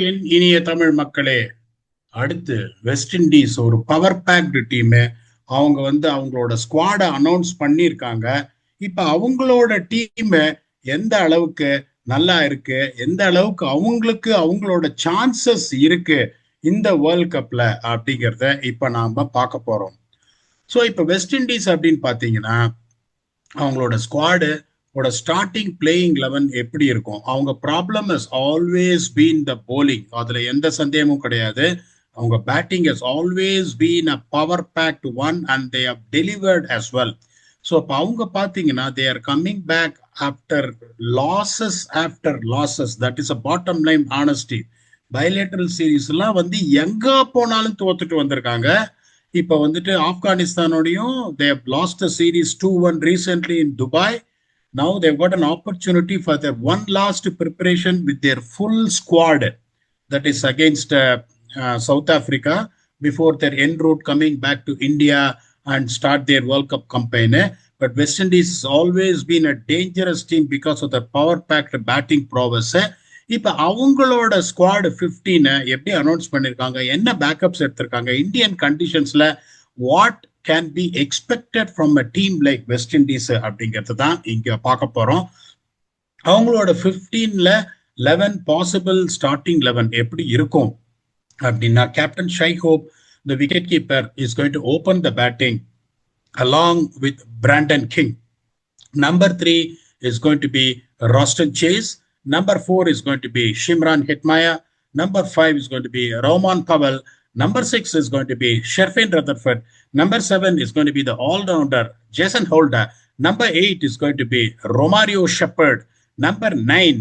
என் இனிய தமிழ் மக்களே, அடுத்து வெஸ்ட் இண்டீஸ் ஒரு பவர் பேக்டு டீமு. அவங்க அவங்களோட ஸ்குவாடை அனௌன்ஸ் பண்ணியிருக்காங்க. இப்ப அவங்களோட டீம் எந்த அளவுக்கு நல்லா இருக்கு, எந்த அளவுக்கு அவங்களுக்கு அவங்களோட சான்சஸ் இருக்கு இந்த வேர்ல்ட் கப்ல அப்படிங்கிறத இப்ப நாம பார்க்க போறோம். ஸோ இப்ப வெஸ்ட் இண்டீஸ் அப்படின்னு பாத்தீங்கன்னா அவங்களோட ஸ்குவாடு ஸ்டார்டிங் பிளேயிங் 11 எப்படி இருக்கும்? அவங்க problem is always been the bowling. அதுல எந்த சந்தேகமும் கிடையாது. அவங்க batting is always been a power packed one and they have delivered as well. So இப்போ அவங்க பார்த்தீங்கன்னா they are coming back after losses. That is a bottom line honesty. Bilateral சீரீஸ்லாம் எங்க போனாலும் தோத்துட்டு வந்திருக்காங்க. இப்போ ஆப்கானிஸ்தானோடையும் they have lost the series 2-1 recently in Dubai. Now they've got an opportunity for their one last preparation with their full squad, that is against South Africa, before their en route coming back to India and start their World Cup campaign. But West Indies has always been a dangerous team because of the power packed batting prowess. இப்ப அவங்களோட squad 15 எப்படி announce பண்ணிருக்காங்க, என்ன பேக்கப்ஸ் எடுத்திருக்காங்க, Indian கண்டிஷன்ஸ்ல what can be expected from a team like West Indies அப்படிங்கிறது தான் இங்க பார்க்க போறோம். அவங்களோட 15ல 11 பாசிபிள் ஸ்டார்டிங் 11 எப்படி இருக்கும் அப்படின்னா, captain shy hope the wicket keeper is going to open the batting along with Brandon King. Number 3 is going to be Roston Chase. Number 4 is going to be Shimron Hetmyer. Number 5 is going to be Roman Powell. Number 6 is going to be Sherfin Rutherford. Number 7 is going to be the all-rounder Jason Holder. Number 8 is going to be Romario Shepherd. Number 9,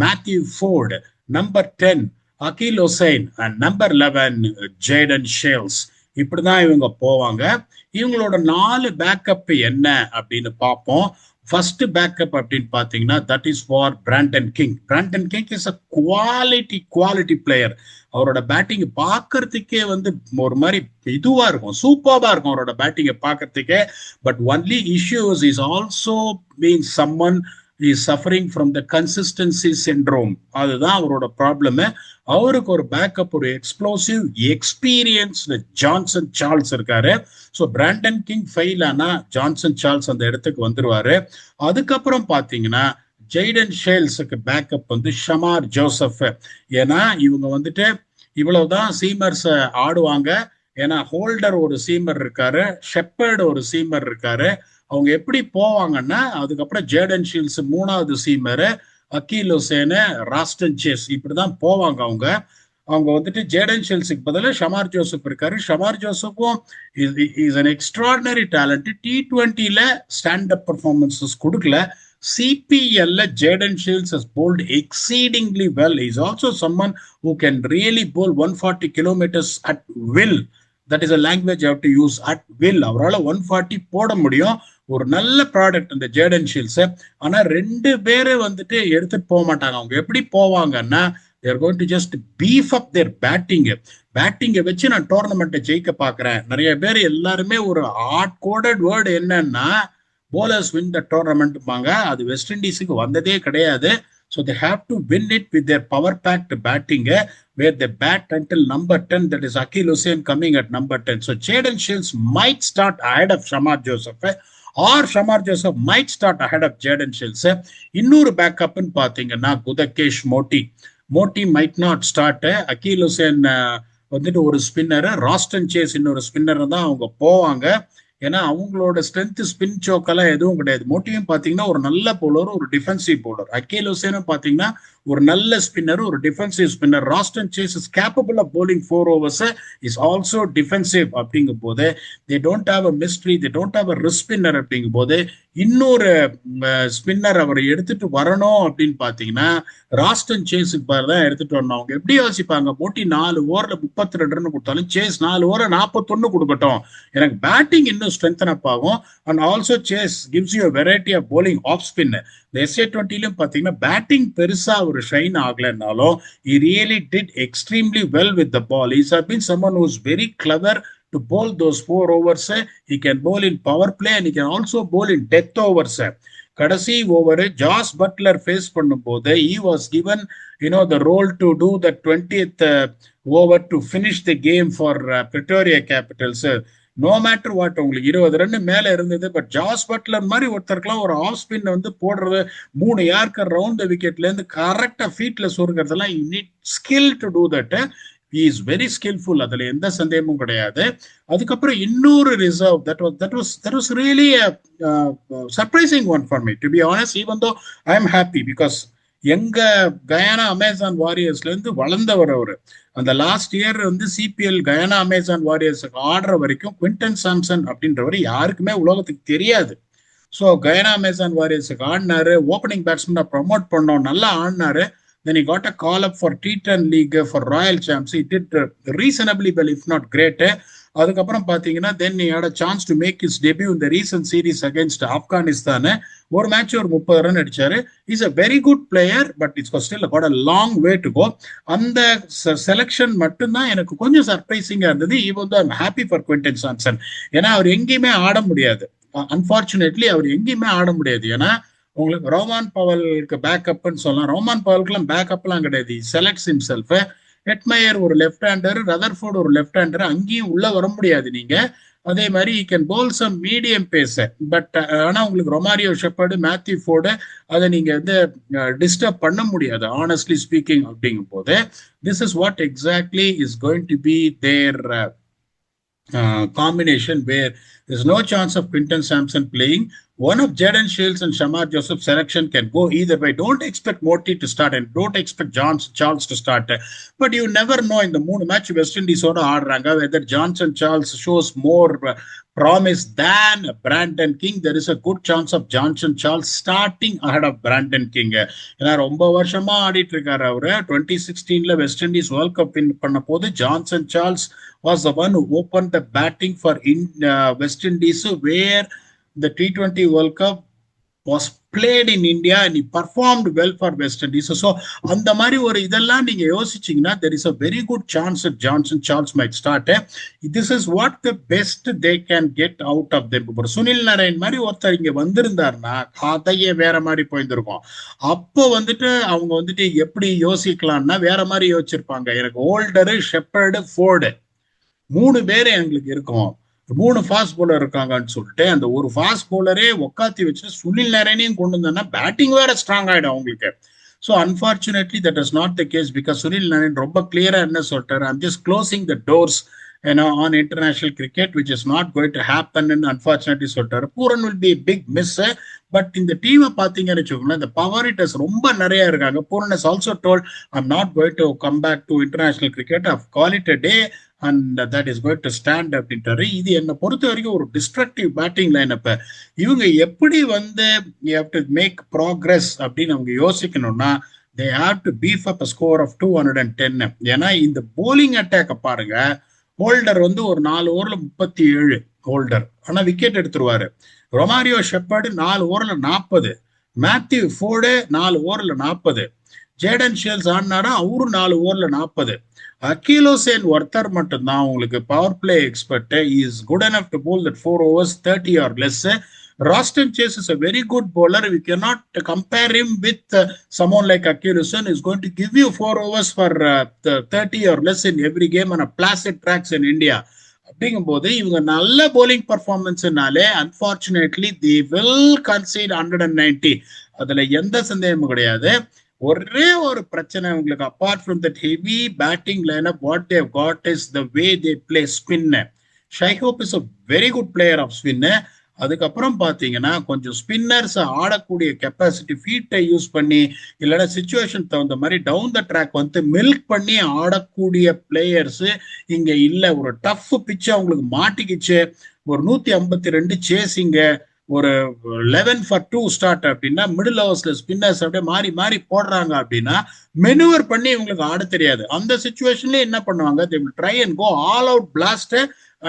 Matthew Ford. Number 10, Akeal Hosein. And number 11, Jayden Shales. இப்படிதான் இவங்க போவாங்க. இவங்களோட 4 backup என்ன அப்படின்னு பார்ப்போம். First backup அப்படின்னு பாத்தீங்கன்னா that is for Brandon king. Brandon king is a quality player. அவரோட பேட்டிங் பார்க்கறதுக்கே ஒரு மாதிரி இதுவா இருக்கும், சூப்பர்வா இருக்கும் அவரோட பேட்டிங்கை பார்க்கறதுக்கே. But only issues is also being someone is suffering from the consistency syndrome. அதுதான் அவரோட ப்ராப்ளம். அவருக்கு ஒரு பேக்கப், ஒரு எக்ஸ்ப்ளோசிவ் எக்ஸ்பீரியன்ஸ் ஜான்சன் சார்ல்ஸ் இருக்காரு. ஸோ பிராண்டன் கிங் ஃபெயில் ஆனா ஜான்சன் சார்ல்ஸ் அந்த இடத்துக்கு வந்துருவாரு. அதுக்கப்புறம் பாத்தீங்கன்னா ஜெய்டன் ஷேல்ஸுக்கு பேக்கப் ஷமார் ஜோசப். ஏன்னா இவங்க இவ்வளவுதான் சீமர்ஸ் ஆடுவாங்க. ஏன்னா ஹோல்டர் ஒரு சீமர் இருக்காரு, ஷெப்பர்டு ஒரு சீமர் இருக்காரு. அவங்க எப்படி போவாங்கன்னா அதுக்கப்புறம் ஜேடன் ஷீல்ஸ் 3வது சீமரு, அக்கீல் ஹுசேனு, ராஸ்டன் சேஸ், இப்படிதான் போவாங்க. அவங்க ஜேடன் ஷீல்ஸுக்கு பதிலாக ஷமார் ஜோசப் இருக்காரு. ஷமார் ஜோசப்பும் இஸ் அன் எக்ஸ்ட்ராடினரி டேலண்ட். T20ல ஸ்டாண்ட் அப் பர்ஃபார்மன்சஸ் கொடுக்கல. CPL Jayden Shields has bowled exceedingly well. He is also someone who can really bowl 140 kilometers at will. That is a language you have to use, at will. அவரால் 140 போட முடியும். ஒரு நல்ல product இந்த Jaden Shields. ஆனா 2 பேரு எடுத்துட்டு போக மாட்டாங்க. அவங்க எப்படி போவாங்கன்னா they are going to just beef up their batting. பேட்டிங்கை வச்சு நான் டோர்னமெண்ட்டை ஜெயிக்க பாக்குறேன். நிறைய பேர் எல்லாருமே ஒரு ஹார்ட் கோடட் வேர்டு என்னன்னா bowlers win the tournament பாங்க. அது வெஸ்ட் இண்டீஸுக்கு வந்ததே கிடையாது. So they have to win it with their power packed batting, where they bat until number 10, that is Akeal Hosein coming at number 10. So Jayden Shields might start ahead of Shamar Joseph, or Shamar Joseph might start ahead of Jayden Shields. இன்னொரு backup பாத்தீங்கன்னா Gudakesh Motie might not start. Akeal Hosein ஒரு spinner, Roston Chase இன்னொரு spinner தான் அவங்க போவாங்க. ஏன்னா அவங்களோட strength spin சோக்கெல்லாம் எதுவும் கிடையாது. மோட்டியும் பாத்தீங்கன்னா ஒரு நல்ல பவுலர், ஒரு டிஃபென்சிவ் பவுலர். அக்கீல் ஹுசேனும் பாத்தீங்கன்னா ஒரு நல்ல ஸ்பின்னர், ஒரு defensive spinner. Roston Chase is capable of bowling 4 overs, is also defensive. அப்படிங்கும் போது they don't have a mystery, they don't have a risk spinner. அப்படிங்கும் போது இன்னொரு ஸ்பின்னர் அவரை எடுத்துட்டு வரணும் அப்படின்னு பாத்தீங்கன்னா ராஸ்டன் சேஸுக்கு பாரு தான் எடுத்துட்டு வரணும். அவங்க எப்படி யோசிப்பாங்க, மோட்டி 4 ஓவர்ல 32 ரன் கொடுத்தாலும் சேஸ் 4 ஓவர்ல 41 கொடுக்கட்டும், எனக்கு பேட்டிங் இன்னும் ஸ்ட்ரென்தன் அப் ஆகும். And also Chase gives you variety of bowling of spin. இந்த SA20லும் பாத்தீங்கன்னா பேட்டிங் பெருசா ஒரு ஷைன் ஆகலன்னாலும் he really did extremely well with the ball. He has been someone who is very clever to bowl those 4 overs. He can bowl in power play and he can also bowl in death overs. கடைசி over Jos Buttler face பண்ணும்போது he was given the role to do the 20th over to finish the game for Pretoria Capitals. No matter what உங்களுக்கு 20 run மேல இருந்தது. But Jos Buttler மாதிரி ஒருத்தருக்குலாம் ஒரு off spin வந்து போடுறது 3 yorker round the விக்கெட்ல இருந்து கரெக்டா ஃபீட்ல சொருக்கிறதுலாம் you need skill to do that. he is very skillful, அதுல எந்த சந்தேகமும் கிடையாது. அதுக்கப்புறம் இன்னொரு reserve that was really a surprising one for me, to be honest, even though I am happy because எங்க கயானா அமேசான் வாரியர்ஸ்ல இருந்து வளர்ந்தவர் அவரு. அந்த லாஸ்ட் இயர் வந்து சிபிஎல் கயானா அமேசான் வாரியர்ஸுக்கு ஆடுற வரைக்கும் குவிண்டன் சாம்சன் அப்படின்றவர் யாருக்குமே உலகத்துக்கு தெரியாது. ஸோ கயானா அமேசான் வாரியர்ஸுக்கு ஆடினாரு, ஓப்பனிங் பேட்ஸ்மேனை ப்ரமோட் பண்ணோம், நல்லா ஆடினாரு. Then he got a call up for T10 League for Royal Champs. He did reasonably well, if not great. அதுக்கப்புறம் பார்த்தீங்கன்னா then he had a chance to make his debut in the recent series against Afghanistan. ஒரு match ஒரு 30 run அடிச்சாரு. Is a very good player, but it's still got a long way to go. அந்த selection மட்டும்தான் எனக்கு கொஞ்சம் சர்ப்ரைசிங்கா இருந்தது. even though I'm happy for Quinton Sampson. ஏன்னா அவர் எங்கேயுமே ஆட முடியாது. அன்பார்ச்சுனேட்லி அவர் எங்கேயுமே ஆட முடியாது. ஏன்னா உங்களுக்கு ரோமான் பவலுக்கு பேக்கப்னு சொல்லலாம். ரோமான் பவலுக்குலாம் பேக்கப்லாம் கிடையாது. Selects himself. ஹெட்மயர் ஒரு லெஃப்ட் ஹேண்டர், ரதர்ஃபோர்ட் ஒரு லெஃப்ட் ஹேண்டர், அங்கேயும் உள்ள வர முடியாது நீங்க. அதே மாதிரி he can bowl some medium pace. But ஆனால் உங்களுக்கு ரொமாரியோ ஷெப்பர்டு, மேத்யூ ஃபோர்டு அதை நீங்க வந்து டிஸ்டர்ப் பண்ண முடியாது ஆனஸ்ட்லி ஸ்பீக்கிங். அப்படிங்கும் போது this is what exactly is going to be there combination where there's no chance of Quinton Sampson playing. One of Jaden Shields and Shamar Joseph's selection can go either way. Don't expect Morty to start and don't expect Charles to start. But you never know in the 3 match West Indies oda aadranga whether Johnson Charles shows more promise than Brandon King. There is a good chance of Johnson Charles starting ahead of Brandon King. ஏன்னா ரொம்ப வருஷமா ஆடிட்டு இருக்காரு அவரு. 2016ல West Indies World Cup win பண்ண போது Johnson Charles was the one who opened the batting for West Indies, where the T20 World Cup was played in India and he performed well for West Indies. So அந்த மாதிரி ஒரு இதெல்லாம் நீங்க யோசிச்சீங்கன்னா there is a very good chance that Johnson Charles might start. This is what the best they can get out of them. Sunil Narayan மாதிரி ஒருத்தர் இங்க வந்திருந்தாருன்னா கதையே வேற மாதிரி போயிருந்திருக்கும். அப்போ வந்துட்டு அவங்க வந்துட்டு எப்படி யோசிக்கலாம்னா வேற மாதிரி யோசிச்சிருப்பாங்க. எனக்கு ஹோல்டரு, ஷெப்பர்டு, ஃபோர்டு 3 பேர் எங்களுக்கு இருக்கும், 3 ஃபாஸ்ட் பவுலர் இருக்காங்கன்னு சொல்லிட்டு அந்த ஒரு ஃபாஸ்ட் பவுலரே உக்காத்தி வச்சுட்டு சுனில் நாராயணையும் கொண்டு வந்தோம்னா பேட்டிங் வேற ஸ்ட்ராங் ஆயிடும் அவங்களுக்கு. So unfortunately that is not the case because Sunil Narine ரொம்ப கிளியரா என்ன சொல்லிட்டாரு, I'm just closing the doors on international cricket, which is not going to happen. And unfortunately சொல்லிட்டாரு. Pooran will be a big miss. But இந்த டீமை பார்த்தீங்கன்னு வச்சுக்கோங்களேன், இந்த பவர் ஹிட்டர்ஸ் ரொம்ப நிறைய இருக்காங்க. Pooran has also told I'm not going to come back to international cricket. I've called it a day and that is going to stand அப்படின்றாரு. இது என்னை பொறுத்த வரைக்கும் ஒரு டிஸ்ட்ரக்டிவ் பேட்டிங் லைன். அப்ப இவங்க எப்படி வந்து you have to make progress அப்படின்னு அவங்க யோசிக்கணும்னா they have to beef up a score of 210. ஏன்னா இந்த போலிங் அட்டாக்க பாருங்க, ஹோல்டர் வந்து ஒரு 4 ஓவர்ல 37 ஹோல்டர், ஆனா விக்கெட் எடுத்துருவாரு. ரொமாரியோ ஷெப்பர்டு 4 ஓவர்ல 40, மேத்யூ ஃபோர்டு 4 ஓவர்ல 40, ஜேடன் ஷீல்ட்ஸ் ஆடினாரா அவரு 4 ஓவர்ல 40. அகில் ஹுசேன் ஒருத்தர் மட்டும்தான் உங்களுக்கு power play expert. Is good enough to bowl that 4 overs 30 or less. Roston Chase is a very good bowler. We cannot compare him with someone like Akhil Hussain. Is going to give you 4 overs for 30 or less in every game on a placid tracks in India. அப்படிங்கும்போது இவங்க நல்ல bowling performanceனாலே unfortunately they will concede 190. அதுல எந்த சந்தேகமும் கிடையாது. ஒரே ஒரு பிரச்சனை உங்களுக்கு apart from that heavy batting lineup, what they have got is the way they play spin. Shai Hope is a very good player of spin. அதுக்கப்புறம் பாத்தீங்கன்னா கொஞ்சம் ஸ்பின்னர்ஸ் ஆடக்கூடிய கெப்பாசிட்டி, ஃபீட்டை யூஸ் பண்ணி இல்லைன்னா சிச்சுவேஷன் தகுந்த மாதிரி டவுன் த ட்ராக் வந்து milk பண்ணி ஆடக்கூடிய பிளேயர்ஸ் இங்க இல்ல. ஒரு டஃப் பிச்சு அவங்களுக்கு மாட்டிக்கிச்சு. ஒரு 152 சேசிங்க, ஒரு 11 for 2 ஸ்டார்ட் அப்படின்னா மிடில் ஓவர்ஸ்ல ஸ்பின்னர்ஸ் அப்படியே மாறி மாறி போடுறாங்க அப்படின்னா மெனுவர் பண்ணி இவங்களுக்கு ஆட தெரியாது. அந்த சிச்சுவேஷன்ல என்ன பண்ணுவாங்க, they will try and go all out blast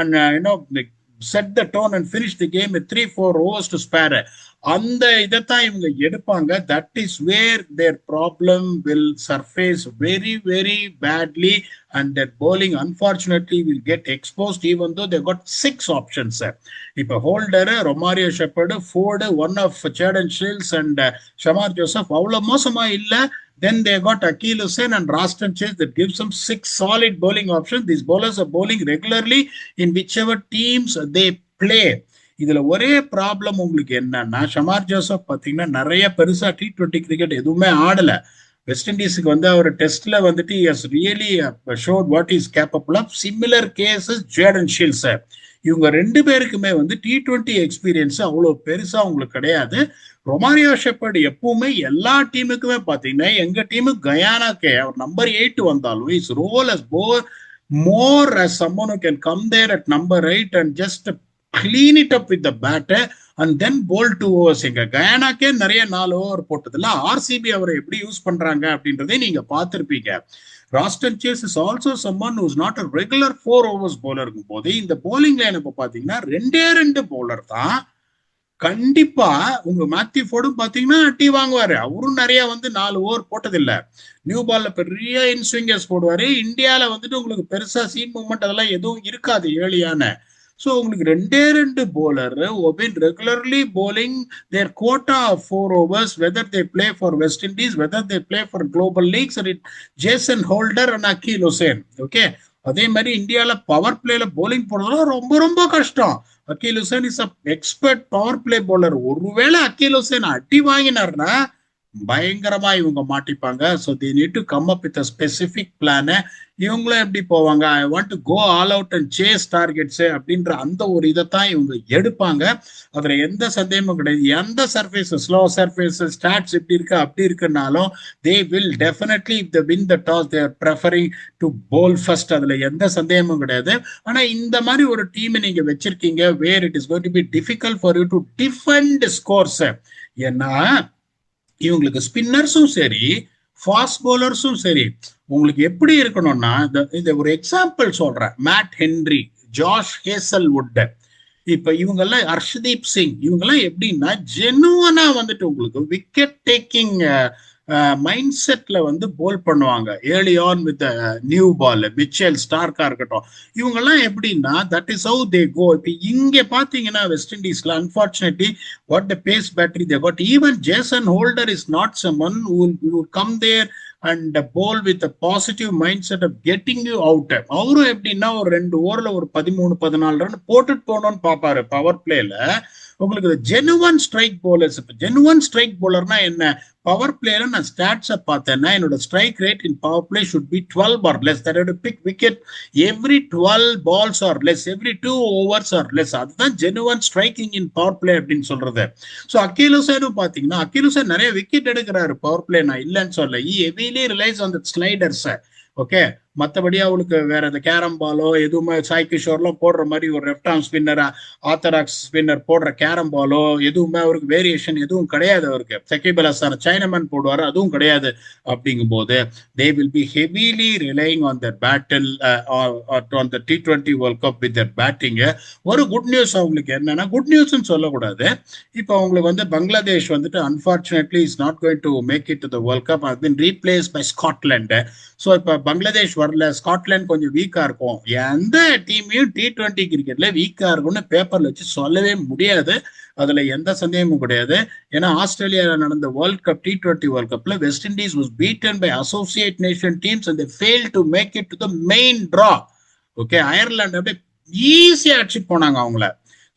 and set the tone and finish the game with 3-4 overs to spare. அந்த இதைத்தான் இவங்க எடுப்பாங்க. That is where their problem will surface very very badly, and their bowling unfortunately will get exposed even though they got 6 options. இப்ப Holder, Romario Shepherd, Forde, one of Jayden Shields and Shamar Joseph அவ்வளவு மோசமா இல்ல. Then they got Akeal Hossain and Roston Chase that gives them 6 solid bowling options. These bowlers are bowling regularly in whichever teams they play. இதுல ஒரே problem உங்களுக்கு என்னன்னா, Shamar Joseph பாத்தீங்கன்னா நிறைய பெருசா T20 கிரிக்கெட் எதுவுமே ஆடல. வெஸ்ட் இண்டீஸுக்கு வந்து அவர் டெஸ்ட்ல வந்துட்டு really showed what is capable of. Similar cases Jayden Shields. இவங்க 2 பேருக்குமே வந்து T20 எக்ஸ்பீரியன்ஸ் அவ்வளவு பெருசா உங்களுக்கு கிடையாது. ரொமாரியோ ஷெப்பர்ட் எப்பவுமே எல்லா டீமுக்குமே பாத்தீங்கன்னா, எங்க டீமு கயானாக்கே அவர் நம்பர் 8 வந்தாலும் is role as more as someone who can come there at number 8 and just clean it up with the bat and then bowl 2 overs. எங்க கயானாக்கே நிறைய 4 ஓவர் போட்டதுல ஆர்சிபி அவரை எப்படி யூஸ் பண்றாங்க அப்படின்றதை நீங்க பார்த்திருப்பீங்க. Roston Chase is also someone who is not a regular 4 overs bowler இருக்கும் போது இந்த bowling லைன் இப்ப பாத்தீங்கன்னா 2 பவுலர் தான். கண்டிப்பா உங்க மேத்யூ ஃபோர்டும் பாத்தீங்கன்னா அட்டி வாங்குவாரு. அவரும் நிறைய வந்து 4 ஓவர் போட்டதில்லை. நியூ பால்ல பெரிய இன்ஸ்விங்கர்ஸ் போடுவாரு. இந்தியால வந்துட்டு உங்களுக்கு பெருசா சீன் மூவ்மெண்ட் அதெல்லாம் எதுவும் இருக்காது ஏழியான. ஸோ உங்களுக்கு 2 bowler have been regularly bowling their quota of 4 overs, whether they play for West Indies, whether they play for global leagues, or Jason Holder and Akeal Hossain. Okay, அதே மாதிரி இந்தியால power பிளேல polling போடுறதுலாம் ரொம்ப ரொம்ப கஷ்டம். Akeal Hosein is a expert power play bowler. ஒருவேளை Akeal Hosein அடி வாங்கினார்னா பயங்கரமா இவங்க மாட்டிப்பாங்க. So they need to come up with a specific plan. இவங்களும் எப்படி போவாங்க, I want to go all out and chase targets அப்படின்ற அந்த ஒரு இதைத்தான் இவங்க எடுப்பாங்க. அதுல எந்த சந்தேகமும் கிடையாது. எந்த சர்ஃபேஸ் ஸ்லோ சர்ஃபேஸ் ஸ்டாட்ஸ் எப்படி இருக்கு அப்படி இருக்குன்னாலும் they will definitely if they win the toss they are preferring to bowl first. அதுல எந்த சந்தேகமும் கிடையாது. ஆனா இந்த மாதிரி ஒரு டீமை நீங்க வச்சிருக்கீங்க where it is going to be difficult for you to defend scores. ஏன்னா இவங்களுக்கு ஸ்பின்னர்ஸும் சரி ஃபாஸ்ட் பவுலர்ஸும் சரி உங்களுக்கு எப்படி இருக்கணும்னா, இந்த ஒரு எக்ஸாம்பிள் சொல்றேன். மேட் ஹென்ரி, ஜாஷ் ஹேசல்வுட், இப்ப இவங்கெல்லாம் ஹர்ஷ்தீப் சிங், இவங்கெல்லாம் எப்படின்னா ஜெனுவனா வந்துட்டு உங்களுக்கு விக்கெட் டேக்கிங் மைண்ட் செட்ல வந்து போல் பண்ணுவாங்க. Early on with new ball, Mitchell ஸ்டார்க்கா இருக்கட்டும், இவங்கெல்லாம் எப்படின்னா that is how they go. இப்ப இங்க பாத்தீங்கன்னா வெஸ்ட் இண்டீஸ்ல unfortunately what the pace battery they got. Even Jason Holder is not someone who will come there and bowl with a positive mindset of getting you out. அவரும் எப்படின்னா ஒரு 2 ஓவர்ல ஒரு 13-14 run போட்டுட்டு போனோம்னு பாப்பாரு பவர் பிளேல. உங்களுக்கு ஜெனுவன் ஸ்ட்ரைக் போலர்ஸ். இப்ப ஜெனுவன் ஸ்ட்ரைக் போலர்னா என்ன, பவர் பிளேல நான் ஸ்டாட்ஸை பார்த்தேன்னா என்னோட strike rate in power play should be 12 or less. That I would pick wicket every 12 balls or less, every 2 overs or less. அதுதான் ஜெனுவன் ஸ்ட்ரைக்கிங் இன் power play அப்படின்னு சொல்றது. So Aqeel ஹுசைனும் பாத்தீங்கன்னா Aqeel Hussain நிறைய விக்கெட் எடுக்கிறாரு பவர் பிளே, நான் இல்லைன்னு சொல்ல. Heavily relies on the sliders. Okay, மற்றபடி அவளுக்கு வேற இந்த கேரம் பாலோ எதுவுமே சாய் கிஷோர்லாம் போடுற மாதிரி ஒரு left arm spinner, orthodox spinner போடுற கேரம் பாலோ எதுவுமே அவருக்கு வேரியேஷன் எதுவும் கிடையாது. அவருக்கு சகிப் அல் ஹசன் சைனமேன் போடுவார், அதுவும் கிடையாது. அப்படிங்கும் போது they will be heavily relying on their battle on the T20 world cup with their batting. ஒரு குட் நியூஸ் அவங்களுக்கு என்னன்னா, குட் நியூஸ்ன்னு சொல்லக்கூடாது, இப்போ அவங்களுக்கு வந்து பங்களாதேஷ் வந்துட்டு unfortunately is not going to make it to the world cup, has been replace by Scotland. So இப்போ பங்களாதேஷ் வரல, ஸ்காட்லாந்து கொஞ்சம் வீக்கா இருக்கும். எந்த டீமையும் T20 கிரிக்கெட்ல வீக்கா இருக்கும்னு பேப்பர்ல வச்சு சொல்லவே முடியாது. அதுல எந்த சந்தேகமும் கிடையாது. ஏன்னா ஆஸ்திரேலியாவில் நடந்த வேர்ல்ட் கப் T20 வேர்ல்ட் கப்ல West Indies was beaten by associate nation teams and they failed to make it to the main draw. Okay, Ireland அப்படியே ஈஸியா அடிச்சுட்டு போனாங்க அவங்கள.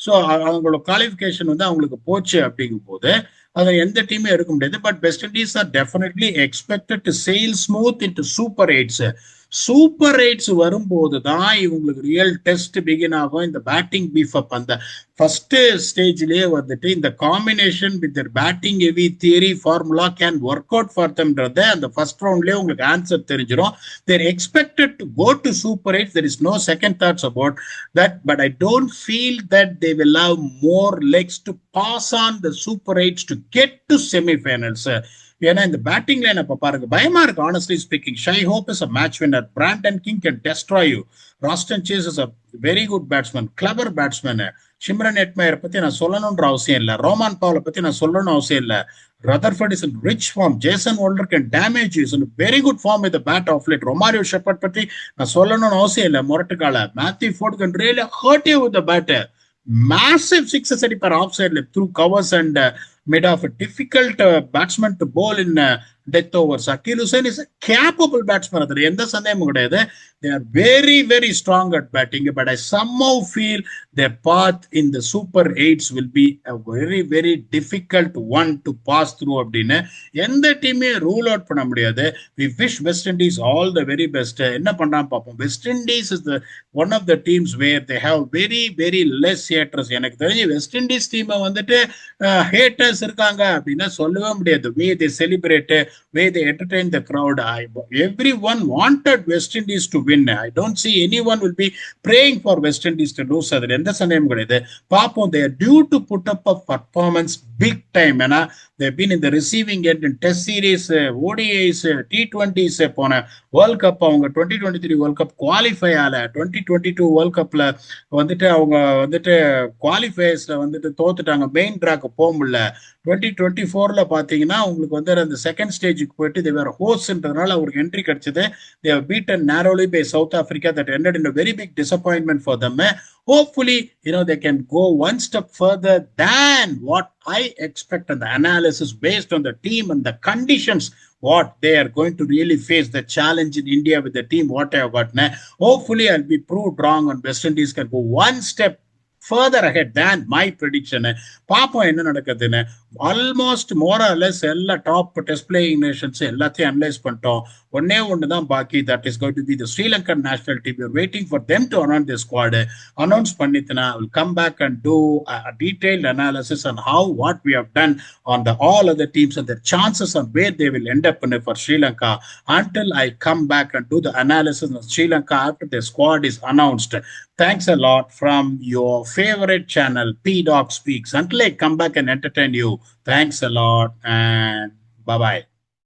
ஸோ அவங்களோட குவாலிஃபிகேஷன் வந்து அவங்களுக்கு போச்சு. அப்படிங்கும் போது அதை எந்த டீமே எடுக்க முடியாது. But West Indies are definitely expected to sail smooth into super eights. Super eights வரும்போது தான் இவங்களுக்கு ரியல் டெஸ்ட் பிகின் ஆகும். இந்த பேட்டிங் பீஃப் அப் அந்த ஃபர்ஸ்ட் ஸ்டேஜ்லயே வந்துட்டு இந்த combination with batting heavy theory formula can work out for தம்ன்றத அந்த ஃபர்ஸ்ட் ரவுண்ட்லயே உங்களுக்கு ஆன்சர் தெரிஞ்சிடும். They're expected to go to super eights. There is no second thoughts about that. But I don't feel that they will have more legs to pass on the super eights to get to semifinals. ஏன்னா இந்த batting line அப்ப பாருங்க பயமா இருக்கு. Honestly speaking, Shai Hope is a match winner, Brandon King can destroy you, Roston Chase is a very good batsman, clever batsman. Shimron எட்மயரை பத்தி நான் சொல்லணும்ன்ற அவசியம் இல்லை, ரோமான் பவுலை பத்தி நான் சொல்லணும்னு அவசியம் இல்லை. Rutherford is in rich form. Jason Holder can damage you. He's in very good form with the bat of late. Romario Shepherd பத்தி நான் சொல்லணும்னு அவசியம் இல்லை. மொரட்டுக்கால Matthew Ford can really hurt you with the bat. Massive sixes அடிப்பார் of சைட்ல through covers and made of a difficult batsman to bowl in death overs. Akil Hussain is a capable batsman. அதில் எந்த சந்தேகமும் கிடையாது. They are very, very strong at batting, but I somehow feel their path in the Super 8s will be a very, very difficult one to pass through அப்படின்னு எந்த டீமே rule out பண்ண முடியாது. We wish West Indies all the very best. என்ன பண்றான்னு பார்ப்போம். West Indies is the one of the teams where they have very, very less haters. எனக்கு தெரிஞ்சு வெஸ்ட் இண்டீஸ் டீமை வந்துட்டு haters இருக்காங்க அப்படின்னா சொல்லவே முடியாது. Way they celebrate, way they entertain the crowd. Everyone wanted West Indies to win. I don't see anyone will be praying for West Indies to lose. அதில் எந்த சந்தேகம் கிடையாது. பார்ப்போம். They are due to put up a performance big time. ஏன்னா they've been in the receiving end in test series, ODIs, T20s. போன world cup அவங்க 2023 world cup qualify ஆகல. 2022 world கப்ல வந்துட்டு அவங்க வந்துட்டு குவாலிஃபயர்ஸ்ல வந்துட்டு தோத்துட்டாங்க, மெயின் ட்ராக்கு போக முடியல. 2024ல பாத்தீங்கன்னா உங்களுக்கு வந்து அந்த செகண்ட் ஸ்டேஜுக்கு போயிட்டு they were ஹோஸ்ட்ன்றதுனால அவருக்கு என்ட்ரி கிடைச்சது. They have beaten narrowly by South Africa. That ended in a very big disappointment for them. Hopefully, they can go one step further than what I expect, and the analysis based on the team and the conditions what they are going to really face the challenge in India with the team what I have got. Hopefully I'll be proved wrong and West Indies can go one step further ahead than my prediction. பாப்போம் என்ன நடக்குதுன்னு. Almost more or less எல்லா top test playing nations எல்லாத்தையும் analyse பண்ணிட்டோம். ஒன்று தான் பாக்கி. That is going to be the Sri Lankan national team. You waiting for them to announce the squad. Announce பண்ணிட்டுனா will come back and do detailed analysis on how what we have done on the all other teams and their chances on where they will end up in for Sri Lanka. Until I come back and do the analysis of Sri Lanka after the squad is announced. Thanks a lot from your favorite channel, P Dog Speaks. Until I come back and entertain you, thanks a lot and bye-bye.